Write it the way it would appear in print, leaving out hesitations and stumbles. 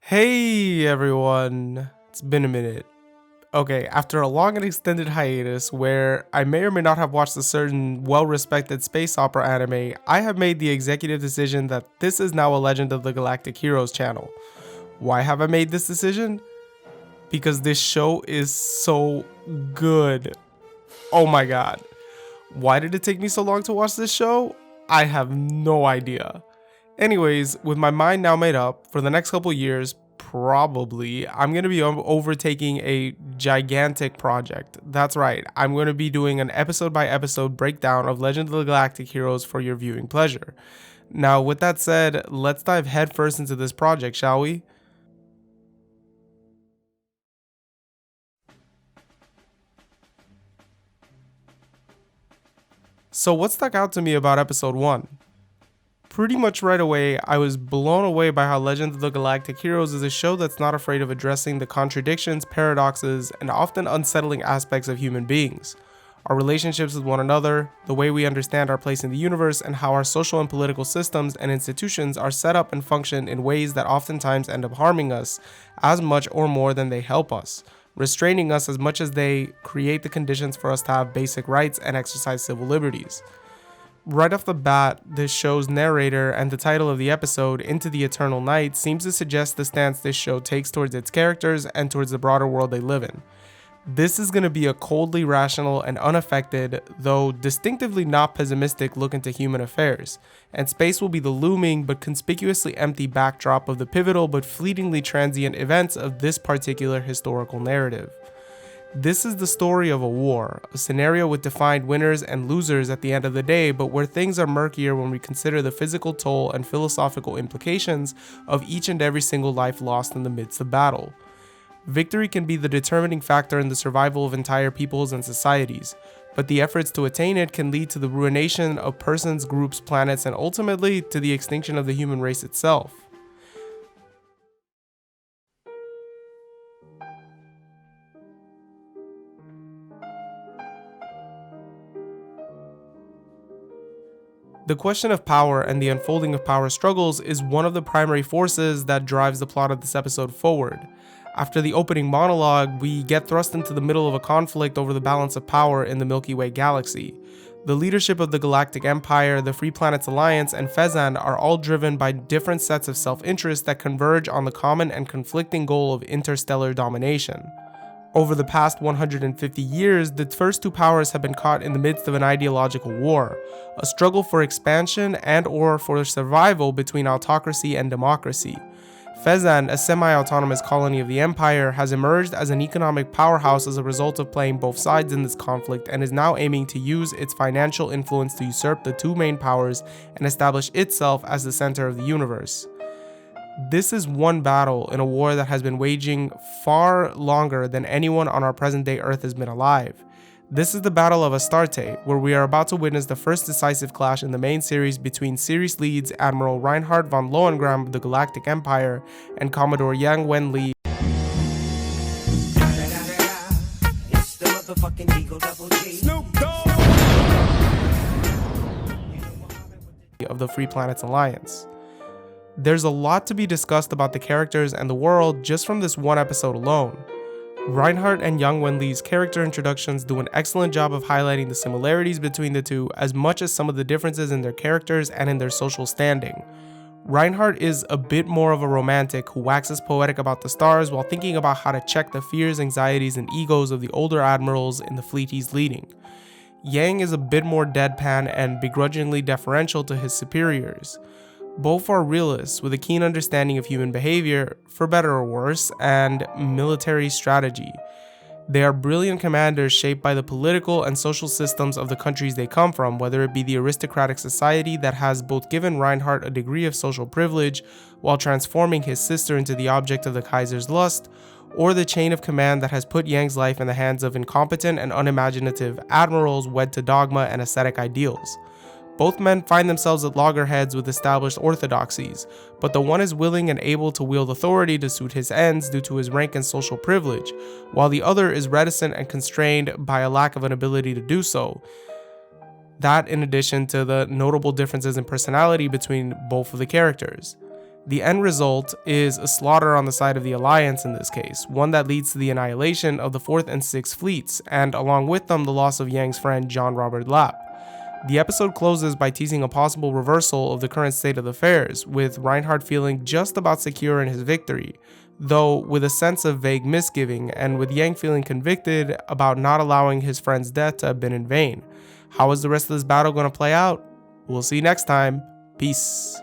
Hey everyone, it's been a minute. Okay, after a long and extended hiatus where I may or may not have watched a certain well-respected space opera anime, I have made the executive decision that this is now a Legend of the Galactic Heroes channel. Why have I made this decision? Because this show is so good. Oh my god. Why did it take me so long to watch this show? I have no idea. Anyways, with my mind now made up, for the next couple years, probably, I'm going to be overtaking a gigantic project. That's right, I'm going to be doing an episode by episode breakdown of Legend of the Galactic Heroes for your viewing pleasure. Now, with that said, let's dive headfirst into this project, shall we? So, what stuck out to me about episode 1? Pretty much right away, I was blown away by how Legend of the Galactic Heroes is a show that's not afraid of addressing the contradictions, paradoxes, and often unsettling aspects of human beings. Our relationships with one another, the way we understand our place in the universe, and how our social and political systems and institutions are set up and function in ways that oftentimes end up harming us as much or more than they help us, restraining us as much as they create the conditions for us to have basic rights and exercise civil liberties. Right off the bat, this show's narrator and the title of the episode, Into the Eternal Night, seems to suggest the stance this show takes towards its characters and towards the broader world they live in. This is going to be a coldly rational and unaffected, though distinctively not pessimistic look into human affairs, and space will be the looming but conspicuously empty backdrop of the pivotal but fleetingly transient events of this particular historical narrative. This is the story of a war, a scenario with defined winners and losers at the end of the day, but where things are murkier when we consider the physical toll and philosophical implications of each and every single life lost in the midst of battle. Victory can be the determining factor in the survival of entire peoples and societies, but the efforts to attain it can lead to the ruination of persons, groups, planets, and ultimately to the extinction of the human race itself. The question of power and the unfolding of power struggles is one of the primary forces that drives the plot of this episode forward. After the opening monologue, we get thrust into the middle of a conflict over the balance of power in the Milky Way galaxy. The leadership of the Galactic Empire, the Free Planets Alliance, and Fezan are all driven by different sets of self-interest that converge on the common and conflicting goal of interstellar domination. Over the past 150 years, the first two powers have been caught in the midst of an ideological war, a struggle for expansion and/or for survival between autocracy and democracy. Fezan, a semi-autonomous colony of the Empire, has emerged as an economic powerhouse as a result of playing both sides in this conflict and is now aiming to use its financial influence to usurp the two main powers and establish itself as the center of the universe. This is one battle in a war that has been waging far longer than anyone on our present-day Earth has been alive. This is the Battle of Astarte, where we are about to witness the first decisive clash in the main series between series leads Admiral Reinhard von Lohengram of the Galactic Empire and Commodore Yang Wen-Li of the Free Planets Alliance. There's a lot to be discussed about the characters and the world just from this one episode alone. Reinhardt and Yang Wen-Li's character introductions do an excellent job of highlighting the similarities between the two as much as some of the differences in their characters and in their social standing. Reinhardt is a bit more of a romantic who waxes poetic about the stars while thinking about how to check the fears, anxieties, and egos of the older admirals in the fleet he's leading. Yang is a bit more deadpan and begrudgingly deferential to his superiors. Both are realists with a keen understanding of human behavior, for better or worse, and military strategy. They are brilliant commanders shaped by the political and social systems of the countries they come from, whether it be the aristocratic society that has both given Reinhardt a degree of social privilege while transforming his sister into the object of the Kaiser's lust, or the chain of command that has put Yang's life in the hands of incompetent and unimaginative admirals wed to dogma and ascetic ideals. Both men find themselves at loggerheads with established orthodoxies, but the one is willing and able to wield authority to suit his ends due to his rank and social privilege, while the other is reticent and constrained by a lack of an ability to do so. That in addition to the notable differences in personality between both of the characters. The end result is a slaughter on the side of the Alliance in this case, one that leads to the annihilation of the 4th and 6th fleets, and along with them the loss of Yang's friend John Robert Lapp. The episode closes by teasing a possible reversal of the current state of affairs, with Reinhardt feeling just about secure in his victory, though with a sense of vague misgiving, and with Yang feeling convicted about not allowing his friend's death to have been in vain. How is the rest of this battle going to play out? We'll see next time. Peace.